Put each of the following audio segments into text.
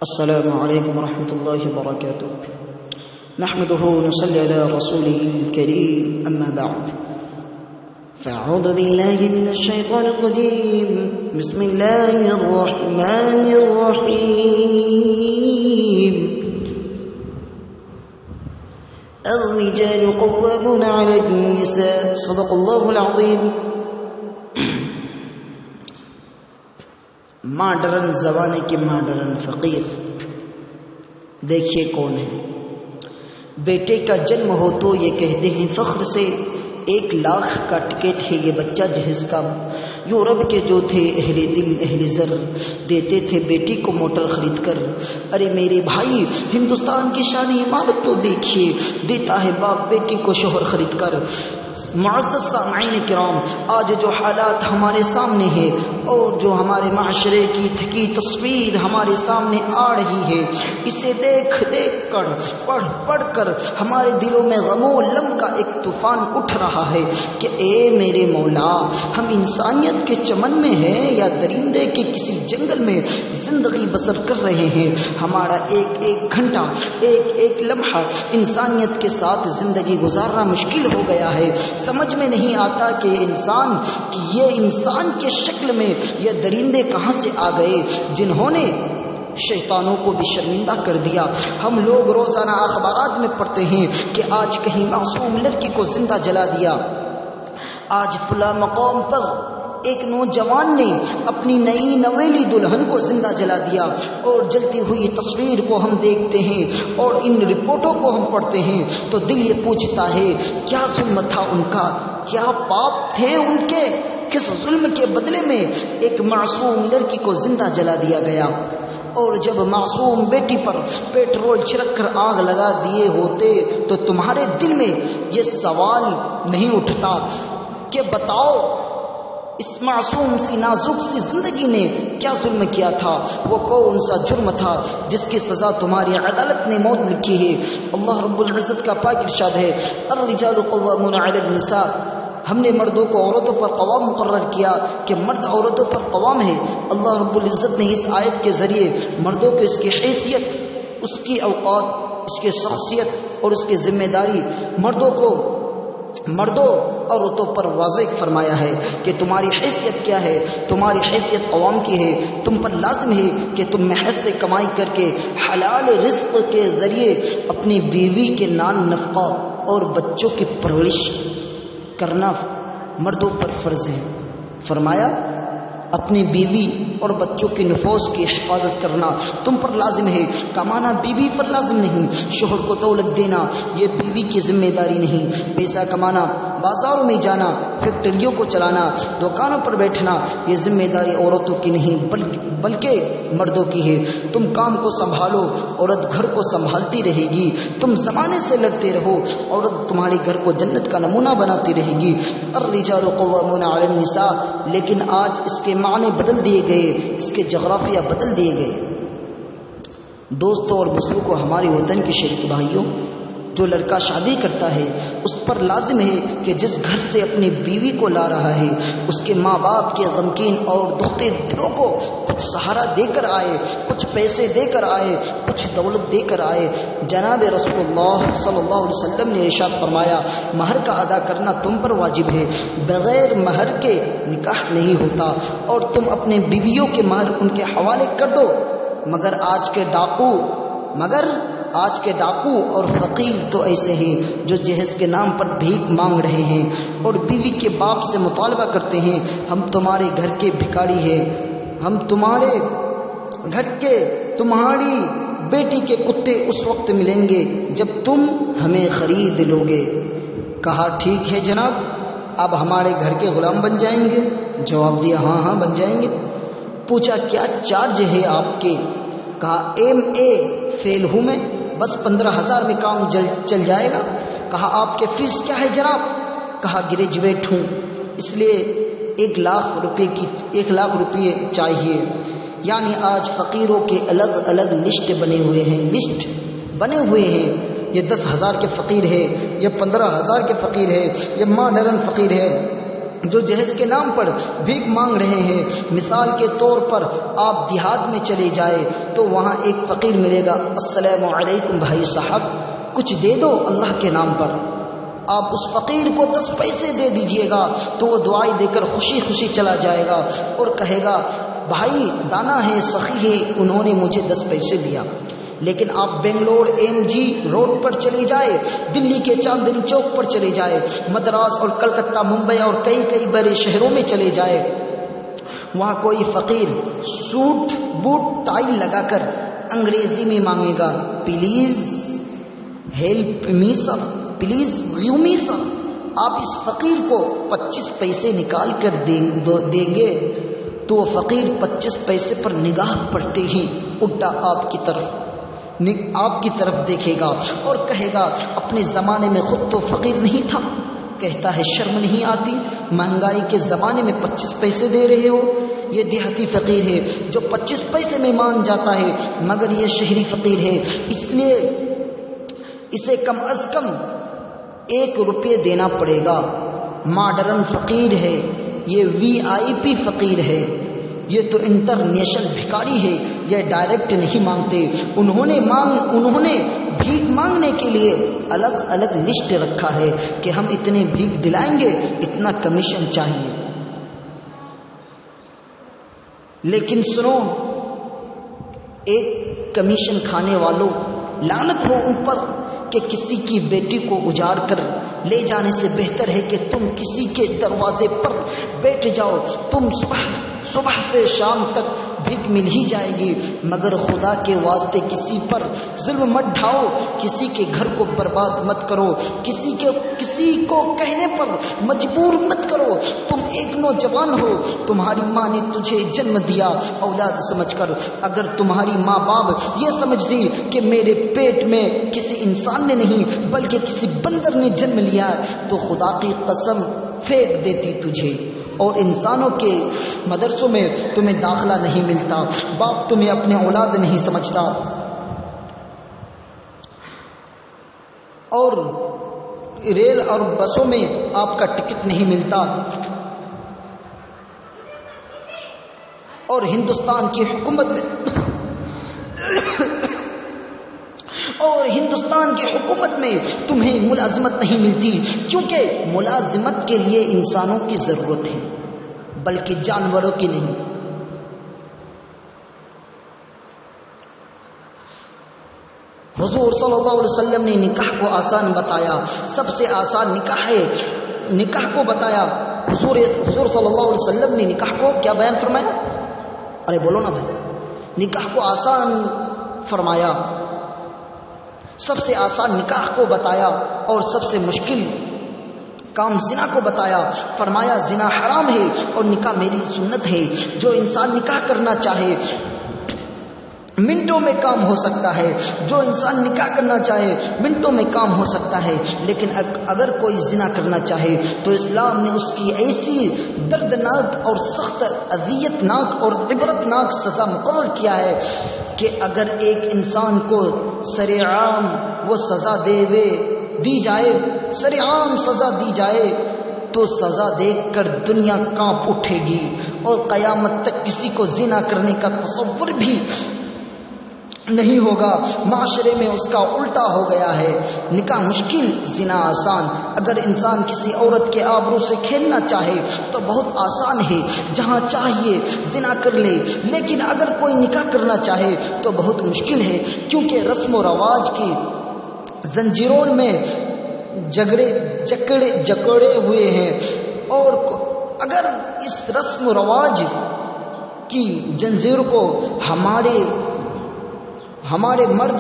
السلام علیکم ورحمۃ اللہ وبرکاتہ نحمده ونصلي على رسوله الكريم اما بعد فاعوذ بالله من الشیطان الرجیم بسم اللہ الرحمن الرحیم الرجال قوامون على النساء صدق اللہ العظیم. ماڈرن زمانے کے ماڈرن فقیر دیکھیے کون ہے. بیٹے کا جنم ہو تو یہ کہتے ہیں فخر سے 1,00,000 کا ٹکٹ ہے یہ بچہ جہیز کا. یورپ کے جو تھے اہل دل اہل زر دیتے تھے بیٹی کو موٹر خرید کر. ارے میرے بھائی ہندوستان کی شان عمارت تو دیکھیے دیتا ہے باپ بیٹی کو شوہر خرید کر. معزز سامعین کرام آج جو حالات ہمارے سامنے ہے اور جو ہمارے معاشرے کی تھکی تصویر ہمارے سامنے آ رہی ہے اسے دیکھ کر پڑھ کر ہمارے دلوں میں غم و الم کا ایک طوفان اٹھ رہا ہے کہ اے میرے مولا ہم انسانیت کے چمن میں ہیں یا درندے کے کسی جنگل میں زندگی بسر کر رہے ہیں. ہمارا ایک گھنٹہ ایک لمحہ انسانیت کے ساتھ زندگی گزارنا مشکل ہو گیا ہے. سمجھ میں نہیں آتا کہ یہ انسان کے شکل میں یہ درندے کہاں سے آ گئے جنہوں نے شیطانوں کو بھی شرمندہ کر دیا. ہم لوگ روزانہ اخبارات میں پڑھتے ہیں کہ آج کہیں معصوم لڑکی کو زندہ جلا دیا, آج فلاں مقام پر ایک نوجوان نے اپنی نئی نویلی دلہن کو زندہ جلا دیا. اور جلتی ہوئی تصویر کو ہم دیکھتے ہیں اور ان رپورٹوں کو ہم پڑھتے ہیں تو دل یہ پوچھتا ہے کیا ظلم تھا ان کا, کیا پاپ تھے ان کے, کس ظلم کے بدلے میں ایک معصوم لڑکی کو زندہ جلا دیا گیا. اور جب معصوم بیٹی پر پیٹرول چھڑک کر آگ لگا دیے ہوتے تو تمہارے دل میں یہ سوال نہیں اٹھتا کہ بتاؤ اس معصوم سی نازک سی زندگی نے کیا ظلم کیا تھا, وہ کون سا جرم تھا جس کی سزا تمہاری عدالت نے موت لکھی ہے. اللہ رب العزت کا پاک ارشاد ہے الرجال قوامون علی النساء. ہم نے مردوں کو عورتوں پر قوام مقرر کیا کہ مرد عورتوں پر قوام ہے. اللہ رب العزت نے اس آیت کے ذریعے مردوں کو اس کی حیثیت, اس کی اوقات, اس کی شخصیت اور اس کی ذمہ داری مردوں عورتوں پر واضح فرمایا ہے کہ تمہاری حیثیت کیا ہے. تمہاری حیثیت قوام کی ہے. تم پر لازم ہے کہ تم محض سے کمائی کر کے حلال رزق کے ذریعے اپنی بیوی کے نان نفقہ اور بچوں کی پرورش کرنا مردوں پر فرض ہے. فرمایا اپنی بیوی اور بچوں کے نفوس کی حفاظت کرنا تم پر لازم ہے. کمانا بیوی پر لازم نہیں. شوہر کو دولت دینا یہ بیوی کی ذمہ داری نہیں. پیسہ کمانا, بازاروں میں جانا, فیکٹریوں کو چلانا, دکانوں پر بیٹھنا یہ ذمہ داری عورتوں کی نہیں بلکہ مردوں کی ہے. تم کام کو سنبھالو, عورت گھر کو سنبھالتی رہے گی. تم زمانے سے لڑتے رہو, عورت تمہارے گھر کو جنت کا نمونہ بناتی رہے گی. الرجال قوامون علی النساء. لیکن آج اس کے معنی بدل دیے گئے, اس کے جغرافیہ بدل دیے گئے. دوستوں اور بزرگوں, ہمارے وطن کے شریک بھائیوں, جو لڑکا شادی کرتا ہے اس پر لازم ہے کہ جس گھر سے اپنی بیوی کو لا رہا ہے اس کے ماں باپ کے غمگین اور دکھتے دلوں کو کچھ سہارا دے کر آئے, کچھ پیسے دے کر آئے, کچھ دولت دے کر آئے. جناب رسول اللہ صلی اللہ علیہ وسلم نے ارشاد فرمایا مہر کا ادا کرنا تم پر واجب ہے. بغیر مہر کے نکاح نہیں ہوتا اور تم اپنے بیویوں کے مہر ان کے حوالے کر دو. مگر آج کے ڈاکو اور فقیر تو ایسے ہیں جو جہیز کے نام پر بھیک مانگ رہے ہیں اور بیوی کے باپ سے مطالبہ کرتے ہیں ہم تمہارے گھر کے بھکاری ہیں, ہم تمہارے گھر کے تمہاری بیٹی کے کتے اس وقت ملیں گے جب تم ہمیں خرید لوگے. کہا ٹھیک ہے جناب, اب ہمارے گھر کے غلام بن جائیں گے؟ جواب دیا ہاں بن جائیں گے. پوچھا کیا چارج ہے آپ کے؟ کہا MA فیل ہوں میں, بس 15,000 میں کام چل جائے گا. کہا آپ کے فیس کیا ہے جناب؟ کہا گریجویٹ ہوں اس لیے 1,00,000 روپے چاہیے. یعنی آج فقیروں کے الگ الگ لسٹ بنے ہوئے ہیں. یہ 10,000 کے فقیر ہے, یہ 15,000 کے فقیر ہے, یہ ماڈرن فقیر ہے. جو جہیز کے نام پر بھیک مانگ رہے ہیں. مثال کے طور پر آپ دیہات میں چلے جائے تو وہاں ایک فقیر ملے گا. السلام علیکم بھائی صاحب، کچھ دے دو اللہ کے نام پر. آپ اس فقیر کو 10 پیسے دے دیجئے گا تو وہ دعائی دے کر خوشی خوشی چلا جائے گا اور کہے گا بھائی دانا ہے، سخی ہے، انہوں نے مجھے 10 پیسے دیا. لیکن آپ بنگلور MG روڈ پر چلے جائے، دلی کے چاندنی چوک پر چلے جائے، مدراس اور کلکتہ، ممبئی اور کئی بڑے شہروں میں چلے جائے، وہاں کوئی فقیر سوٹ بوٹ ٹائی لگا کر انگریزی میں مانگے گا please help me sir, please give me sir. آپ اس فقیر کو 25 پیسے نکال کر دیں گے تو وہ فقیر 25 پیسے پر نگاہ پڑتے ہی اٹھا آپ کی طرف دیکھے گا اور کہے گا اپنے زمانے میں خود تو فقیر نہیں تھا. کہتا ہے شرم نہیں آتی؟ مہنگائی کے زمانے میں 25 پیسے دے رہے ہو. یہ دیہاتی فقیر ہے جو 25 پیسے میں مان جاتا ہے، مگر یہ شہری فقیر ہے، اس لیے اسے کم از کم 1 روپے دینا پڑے گا. ماڈرن فقیر ہے، یہ VIP فقیر ہے، یہ تو انٹرنیشنل بھکاری ہے، یہ ڈائریکٹ نہیں مانگتے. انہوں نے بھیک مانگنے کے لیے الگ الگ لسٹ رکھا ہے کہ ہم اتنے بھیک دلائیں گے، اتنا کمیشن چاہیے. لیکن سنو، ایک کمیشن کھانے والوں، لعنت ہو ان پر کہ کسی کی بیٹی کو اجاڑ کر لے جانے سے بہتر ہے کہ تم کسی کے دروازے پر بیٹھ جاؤ. تم صبح سے شام تک بھیک مل ہی جائے گی، مگر خدا کے واسطے کسی پر ظلم مت ڈھاؤ، کسی کے گھر کو برباد مت کرو، کسی کو کہنے پر مجبور مت کرو. تم ایک نوجوان ہو، تمہاری ماں نے تجھے جنم دیا اولاد سمجھ کر. اگر تمہاری ماں باپ یہ سمجھ دی کہ میرے پیٹ میں کسی انسان نے نہیں بلکہ کسی بندر نے جنم لیا تو خدا کی قسم پھینک دیتی تجھے. اور انسانوں کے مدرسوں میں تمہیں داخلہ نہیں ملتا، باپ تمہیں اپنے اولاد نہیں سمجھتا، اور ریل اور بسوں میں آپ کا ٹکٹ نہیں ملتا. اور ہندوستان کی حکومت میں تمہیں ملازمت نہیں ملتی، کیونکہ ملازمت کے لیے انسانوں کی ضرورت ہے بلکہ جانوروں کی نہیں. حضور صلی اللہ علیہ وسلم نے نکاح کو آسان بتایا، سب سے آسان نکاح ہے. نکاح کو بتایا حضور صلی اللہ علیہ وسلم نے نکاح کو کیا بیان فرمایا؟ ارے بولو نا بھائی. نکاح کو آسان فرمایا، سب سے آسان نکاح کو بتایا اور سب سے مشکل کام زنا کو بتایا. فرمایا زنا حرام ہے اور نکاح میری سنت ہے. جو انسان نکاح کرنا چاہے منٹوں میں کام ہو سکتا ہے، جو انسان نکاح کرنا چاہے منٹوں میں کام ہو سکتا ہے. لیکن اگر کوئی زنا کرنا چاہے تو اسلام نے اس کی ایسی دردناک اور سخت اذیت ناک اور عبرت ناک سزا مقرر کیا ہے کہ اگر ایک انسان کو سر عام وہ سزا دی جائے، سر عام سزا دی جائے تو سزا دیکھ کر دنیا کانپ اٹھے گی اور قیامت تک کسی کو زنا کرنے کا تصور بھی نہیں ہوگا. معاشرے میں اس کا الٹا ہو گیا ہے. نکاح مشکل، زنا آسان. اگر انسان کسی عورت کے آبرو سے کھیلنا چاہے تو بہت آسان ہے، جہاں چاہیے زنا کر لے. لیکن اگر کوئی نکاح کرنا چاہے تو بہت مشکل ہے، کیونکہ رسم و رواج کی زنجیروں میں جکڑے ہوئے ہیں. اور اگر اس رسم و رواج کی زنجیر کو ہمارے مرد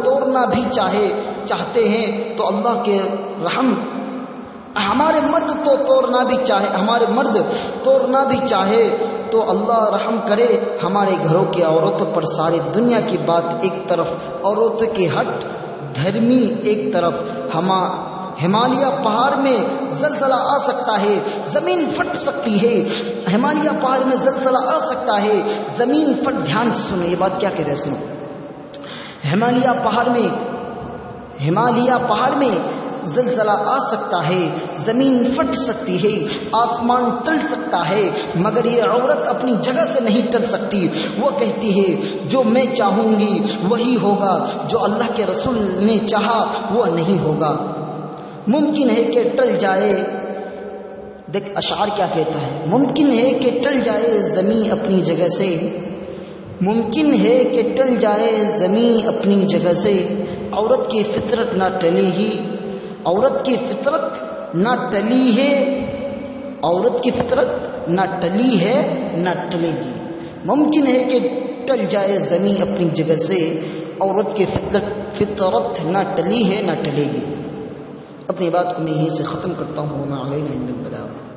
توڑنا بھی چاہتے ہیں تو اللہ کے رحم، ہمارے مرد توڑنا بھی چاہے تو اللہ رحم کرے. ہمارے گھروں کی عورتوں پر ساری دنیا کی بات ایک طرف، عورتوں کی ہٹ دھرمی ایک طرف. ہمالیہ پہاڑ میں زلزلہ آ سکتا ہے، زمین پھٹ سکتی ہے. ہمالیہ پہاڑ میں زلزلہ آ سکتا ہے، زمین پھٹ. دھیان سے سنو، یہ بات کیا کہہ رہے ہیں، سنو. ہمالیہ پہاڑ میں زلزلہ آ سکتا ہے، زمین پھٹ سکتی ہے، آسمان ٹل سکتا ہے، مگر یہ عورت اپنی جگہ سے نہیں ٹل سکتی۔ وہ کہتی ہے جو میں چاہوں گی وہی ہوگا، جو اللہ کے رسول نے چاہا وہ نہیں ہوگا۔ ممکن ہے کہ ٹل جائے، دیکھ اشعار کیا کہتا ہے، ممکن ہے کہ ٹل جائے زمین اپنی جگہ سے، ممکن ہے کہ ٹل جائے زمین اپنی جگہ سے، عورت کی فطرت نہ ٹلی ہی، عورت کی فطرت نہ ٹلی ہے، عورت کی فطرت نہ ٹلی ہے نہ ٹلے گی۔ ممکن ہے کہ ٹل جائے زمین اپنی جگہ سے، عورت کی فطرت نہ ٹلی ہے نہ ٹلے گی۔ اپنی بات کو میں یہیں سے ختم کرتا ہوں۔ وما علینا الا البلاغ۔